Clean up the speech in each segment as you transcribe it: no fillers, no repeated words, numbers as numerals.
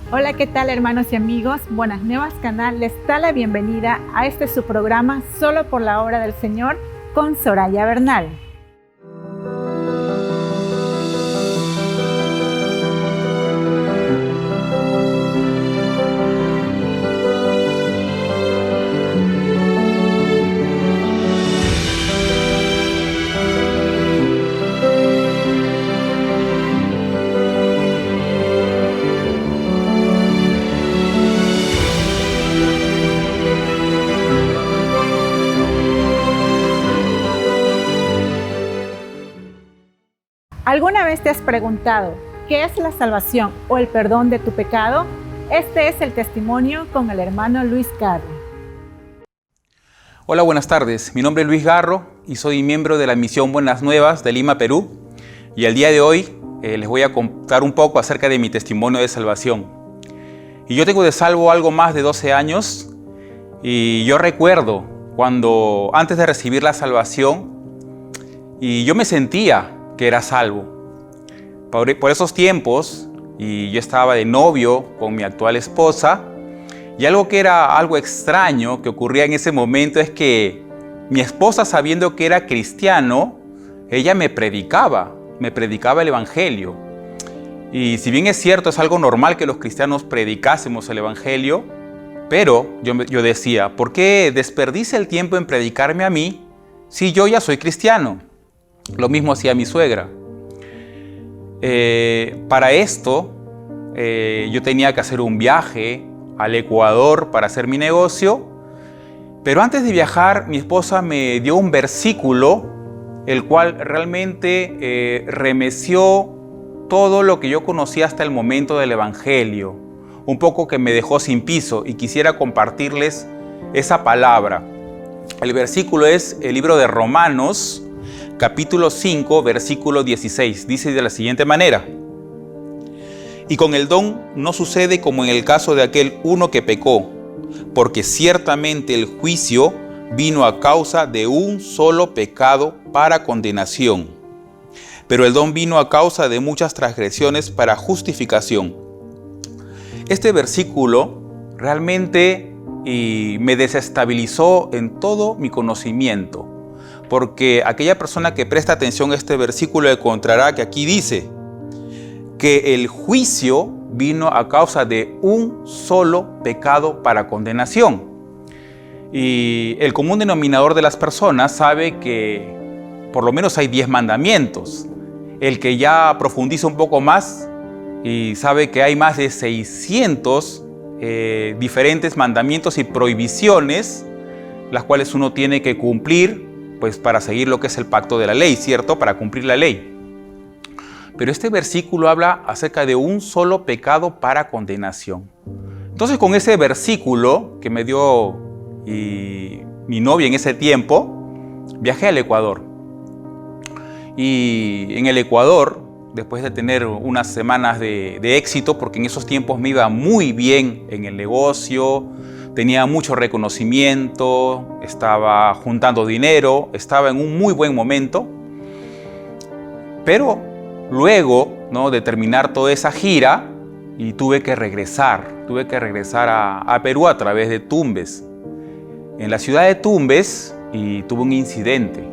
Hola, ¿qué tal hermanos y amigos? Buenas Nuevas Canal les da la bienvenida a su programa Solo por la Obra del Señor con Soraya Bernal. ¿Alguna vez te has preguntado qué es la salvación o el perdón de tu pecado? Este es el testimonio con el hermano Luis Garro. Hola, buenas tardes. Mi nombre es Luis Garro y soy miembro de la Misión Buenas Nuevas de Lima, Perú. Y el día de hoy les voy a contar un poco acerca de mi testimonio de salvación. Y yo tengo de salvo algo más de 12 años y yo recuerdo cuando antes de recibir la salvación y yo me sentía que era salvo. Por esos tiempos, y yo estaba de novio con mi actual esposa, y algo que era algo extraño que ocurría en ese momento es que mi esposa, sabiendo que era cristiano, ella me predicaba el evangelio. Y si bien es cierto, es algo normal que los cristianos predicásemos el evangelio, pero yo decía, ¿por qué desperdicia el tiempo en predicarme a mí si yo ya soy cristiano? Lo mismo hacía mi suegra. Para esto, yo tenía que hacer un viaje al Ecuador para hacer mi negocio, pero antes de viajar, mi esposa me dio un versículo, el cual realmente remeció todo lo que yo conocía hasta el momento del Evangelio, un poco que me dejó sin piso, y quisiera compartirles esa palabra. El versículo es el libro de Romanos, capítulo 5, versículo 16, dice de la siguiente manera: y con el don no sucede como en el caso de aquel uno que pecó, porque ciertamente el juicio vino a causa de un solo pecado para condenación, pero el don vino a causa de muchas transgresiones para justificación. Este versículo realmente me desestabilizó en todo mi conocimiento, porque aquella persona que presta atención a este versículo encontrará que aquí dice que el juicio vino a causa de un solo pecado para condenación. Y el común denominador de las personas sabe que por lo menos hay 10 mandamientos. El que ya profundiza un poco más y sabe que hay más de 600 diferentes mandamientos y prohibiciones, las cuales uno tiene que cumplir pues para seguir lo que es el pacto de la ley, ¿cierto? Para cumplir la ley. Pero este versículo habla acerca de un solo pecado para condenación. Entonces, con ese versículo que me dio mi novia en ese tiempo, viajé al Ecuador. Y en el Ecuador, después de tener unas semanas de éxito, porque en esos tiempos me iba muy bien en el negocio, tenía mucho reconocimiento, estaba juntando dinero, estaba en un muy buen momento. Pero luego, ¿no?, de terminar toda esa gira, y tuve que regresar a Perú a través de Tumbes. En la ciudad de Tumbes y tuve un incidente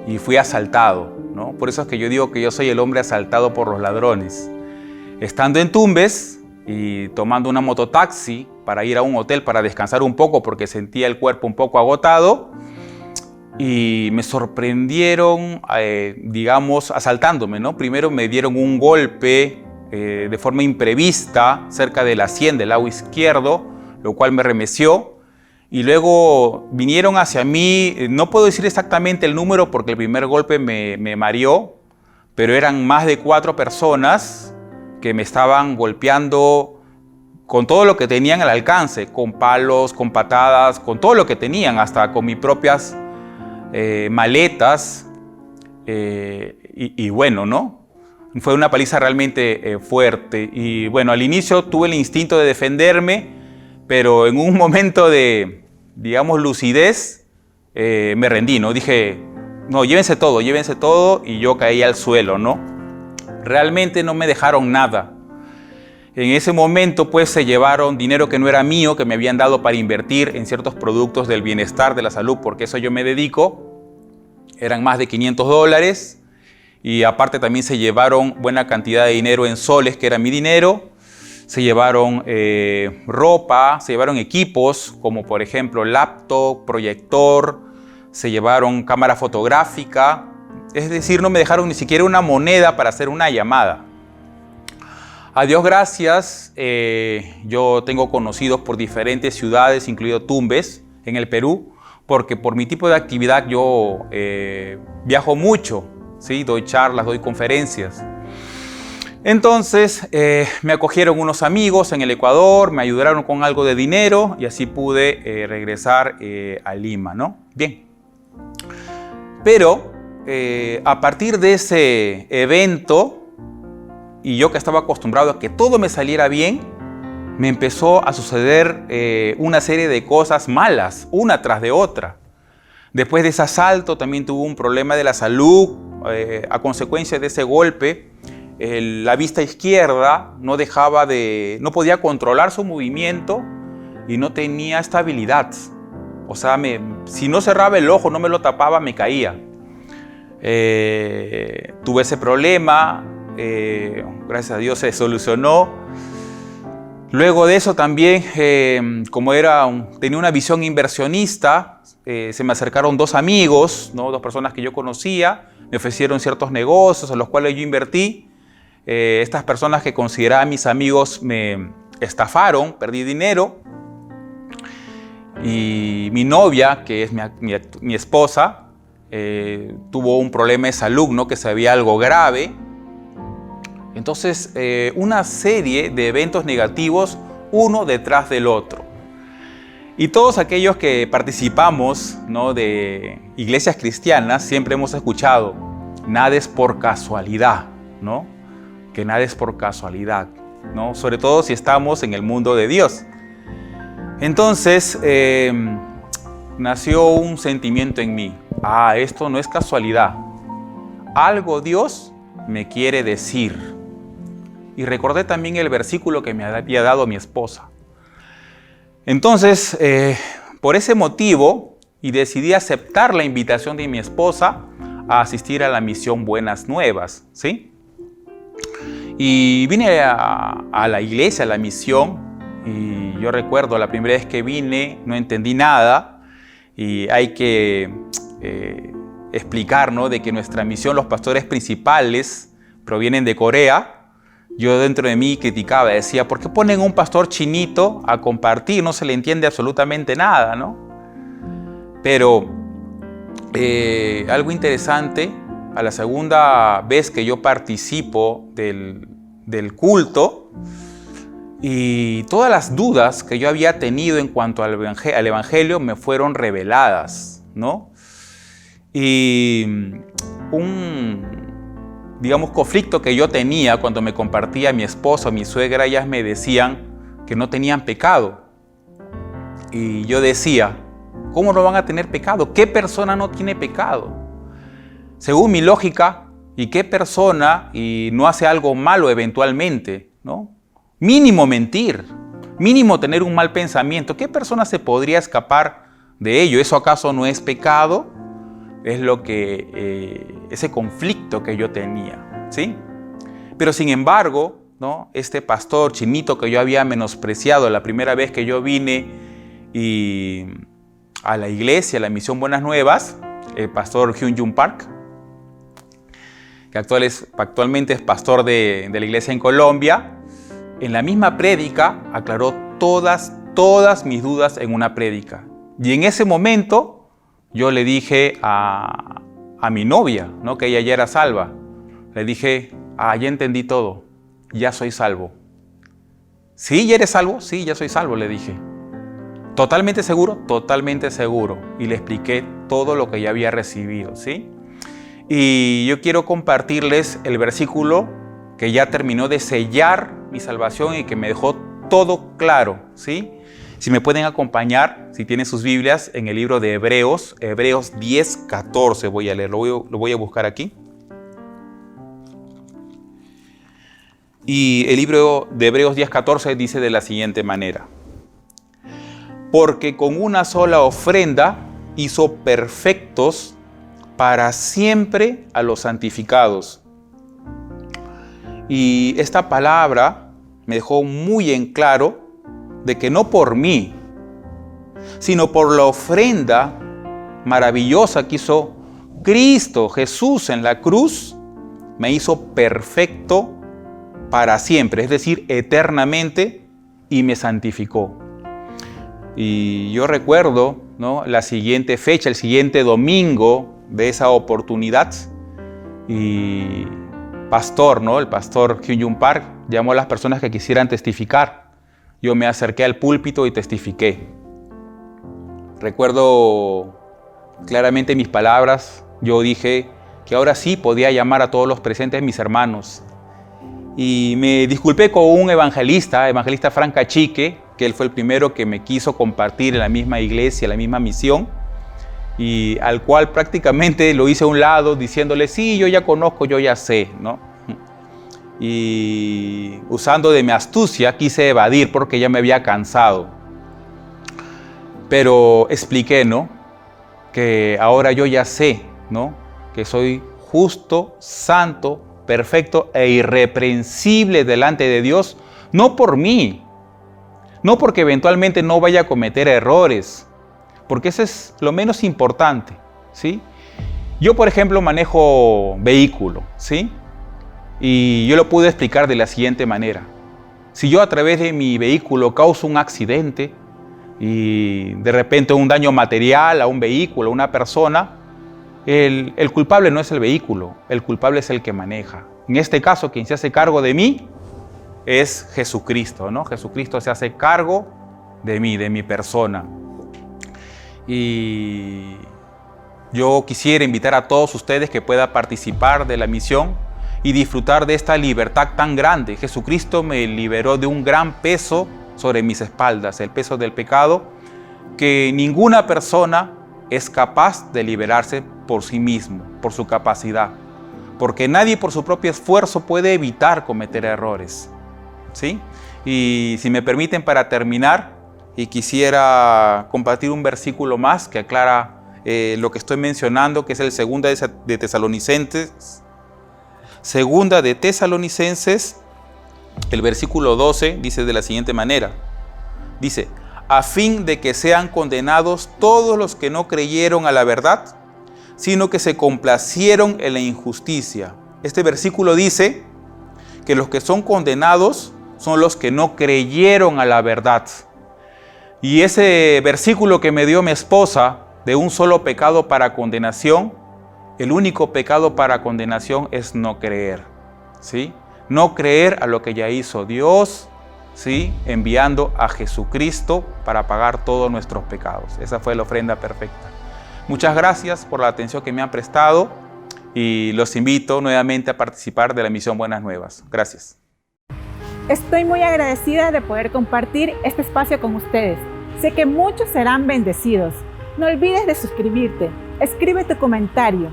y fui asaltado, ¿no? Por eso es que yo digo que yo soy el hombre asaltado por los ladrones. Estando en Tumbes y tomando una mototaxi para ir a un hotel para descansar un poco porque sentía el cuerpo un poco agotado, y me sorprendieron, digamos, asaltándome, ¿no? Primero me dieron un golpe de forma imprevista cerca de la sien del lado izquierdo, lo cual me remeció, y luego vinieron hacia mí, no puedo decir exactamente el número porque el primer golpe me mareó, pero eran más de 4 personas que me estaban golpeando con todo lo que tenían al alcance, con palos, con patadas, con todo lo que tenían, hasta con mis propias maletas, y bueno, ¿no? Fue una paliza realmente fuerte. Y bueno, al inicio tuve el instinto de defenderme, pero en un momento de, digamos, lucidez, me rendí, ¿no? Dije, no, llévense todo, y yo caí al suelo, ¿no? Realmente no me dejaron nada. En ese momento pues se llevaron dinero que no era mío, que me habían dado para invertir en ciertos productos del bienestar, de la salud, porque eso yo me dedico. Eran más de $500 y aparte también se llevaron buena cantidad de dinero en soles, que era mi dinero. Se llevaron ropa, se llevaron equipos como por ejemplo laptop, proyector, se llevaron cámara fotográfica. Es decir, no me dejaron ni siquiera una moneda para hacer una llamada. A Dios gracias, yo tengo conocidos por diferentes ciudades, incluido Tumbes, en el Perú, porque por mi tipo de actividad yo viajo mucho, ¿sí? Doy charlas, doy conferencias. Entonces me acogieron unos amigos en el Ecuador, me ayudaron con algo de dinero y así pude regresar a Lima, ¿no? Bien. Pero a partir de ese evento, y yo que estaba acostumbrado a que todo me saliera bien, me empezó a suceder una serie de cosas malas, una tras de otra. Después de ese asalto también tuve un problema de la salud a consecuencia de ese golpe. La vista izquierda no podía controlar su movimiento y no tenía estabilidad. O sea, si no cerraba el ojo, no me lo tapaba, me caía. Tuve ese problema, gracias a Dios se solucionó. Luego de eso también, como tenía una visión inversionista, se me acercaron dos amigos, ¿no? Dos personas que yo conocía, me ofrecieron ciertos negocios a los cuales yo invertí. Estas personas que consideraba mis amigos me estafaron, perdí dinero. Y mi novia, que es mi esposa, tuvo un problema de salud, ¿no? Que se veía algo grave. Entonces, una serie de eventos negativos, uno detrás del otro. Y todos aquellos que participamos, ¿no? de iglesias cristianas, siempre hemos escuchado, nada es por casualidad, ¿no? Que nada es por casualidad, ¿no? Sobre todo si estamos en el mundo de Dios. Entonces, nació un sentimiento en mí. Esto no es casualidad. Algo Dios me quiere decir. Y recordé también el versículo que me había dado mi esposa. Entonces, por ese motivo, decidí aceptar la invitación de mi esposa a asistir a la misión Buenas Nuevas, ¿sí? Y vine a la iglesia, a la misión, y yo recuerdo la primera vez que vine, no entendí nada, y hay que explicar, ¿no? De que nuestra misión, los pastores principales, provienen de Corea. Yo dentro de mí criticaba, decía, ¿por qué ponen un pastor chinito a compartir? No se le entiende absolutamente nada, ¿no? Pero algo interesante, a la segunda vez que yo participo del culto, y todas las dudas que yo había tenido en cuanto al evangelio me fueron reveladas, ¿no? Y conflicto que yo tenía cuando me compartía mi esposo, mi suegra, ellas me decían que no tenían pecado. Y yo decía, ¿cómo no van a tener pecado? ¿Qué persona no tiene pecado? Según mi lógica, ¿y qué persona no hace algo malo eventualmente, ¿no? Mínimo mentir, mínimo tener un mal pensamiento. ¿Qué persona se podría escapar de ello? ¿Eso acaso no es pecado? Es ese conflicto que yo tenía, ¿sí? Pero sin embargo, ¿no? Este pastor chinito que yo había menospreciado la primera vez que yo vine a la iglesia, a la misión Buenas Nuevas, el pastor Hyun Jung Park, que actualmente es pastor de la iglesia en Colombia, en la misma prédica aclaró todas mis dudas en una prédica. Y en ese momento yo le dije a mi novia, ¿no? Que ella ya era salva. Le dije, ya entendí todo, ya soy salvo. ¿Sí, ya eres salvo? Sí, ya soy salvo, le dije. ¿Totalmente seguro? Totalmente seguro. Y le expliqué todo lo que ya había recibido, ¿sí? Y yo quiero compartirles el versículo que ya terminó de sellar mi salvación y que me dejó todo claro, ¿sí? Si me pueden acompañar, si tienen sus Biblias, en el libro de Hebreos 10:14 voy a leer, lo voy a buscar aquí. Y el libro de Hebreos 10:14 dice de la siguiente manera: porque con una sola ofrenda hizo perfectos para siempre a los santificados. Y esta palabra me dejó muy en claro de que no por mí, sino por la ofrenda maravillosa que hizo Cristo Jesús en la cruz, me hizo perfecto para siempre, es decir, eternamente, y me santificó. Y yo recuerdo, ¿no?, la siguiente fecha, el siguiente domingo de esa oportunidad, y pastor, ¿no?, el pastor Hyun Jun Park llamó a las personas que quisieran testificar. Yo me acerqué al púlpito y testifiqué. Recuerdo claramente mis palabras. Yo dije que ahora sí podía llamar a todos los presentes mis hermanos. Y me disculpé con un evangelista Frank Cachique, que él fue el primero que me quiso compartir en la misma iglesia, la misma misión, y al cual prácticamente lo hice a un lado diciéndole, sí, yo ya conozco, yo ya sé, ¿no? Y usando de mi astucia quise evadir porque ya me había cansado. Pero expliqué, ¿no?, que ahora yo ya sé, ¿no?, que soy justo, santo, perfecto e irreprensible delante de Dios, no por mí, no porque eventualmente no vaya a cometer errores, porque eso es lo menos importante, ¿sí? Yo, por ejemplo, manejo vehículo, ¿sí? Y yo lo pude explicar de la siguiente manera. Si yo a través de mi vehículo causo un accidente y de repente un daño material a un vehículo, a una persona, el culpable no es el vehículo, el culpable es el que maneja. En este caso, quien se hace cargo de mí es Jesucristo, ¿no? Jesucristo se hace cargo de mí, de mi persona. Y yo quisiera invitar a todos ustedes que puedan participar de la misión y disfrutar de esta libertad tan grande. Jesucristo me liberó de un gran peso sobre mis espaldas, el peso del pecado, que ninguna persona es capaz de liberarse por sí mismo, por su capacidad, porque nadie por su propio esfuerzo puede evitar cometer errores, ¿sí? Y si me permiten, para terminar, y quisiera compartir un versículo más que aclara lo que estoy mencionando, que es el Segunda de Tesalonicenses. Segunda de Tesalonicenses, el versículo 12, dice de la siguiente manera. Dice, a fin de que sean condenados todos los que no creyeron a la verdad, sino que se complacieron en la injusticia. Este versículo dice que los que son condenados son los que no creyeron a la verdad. Y ese versículo que me dio mi esposa, de un solo pecado para condenación, el único pecado para condenación es no creer, ¿sí? No creer a lo que ya hizo Dios, ¿sí?, enviando a Jesucristo para pagar todos nuestros pecados. Esa fue la ofrenda perfecta. Muchas gracias por la atención que me han prestado y los invito nuevamente a participar de la misión Buenas Nuevas. Gracias. Estoy muy agradecida de poder compartir este espacio con ustedes. Sé que muchos serán bendecidos. No olvides de suscribirte, escribe tu comentario.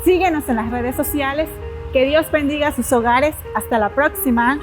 Síguenos en las redes sociales. Que Dios bendiga sus hogares. Hasta la próxima.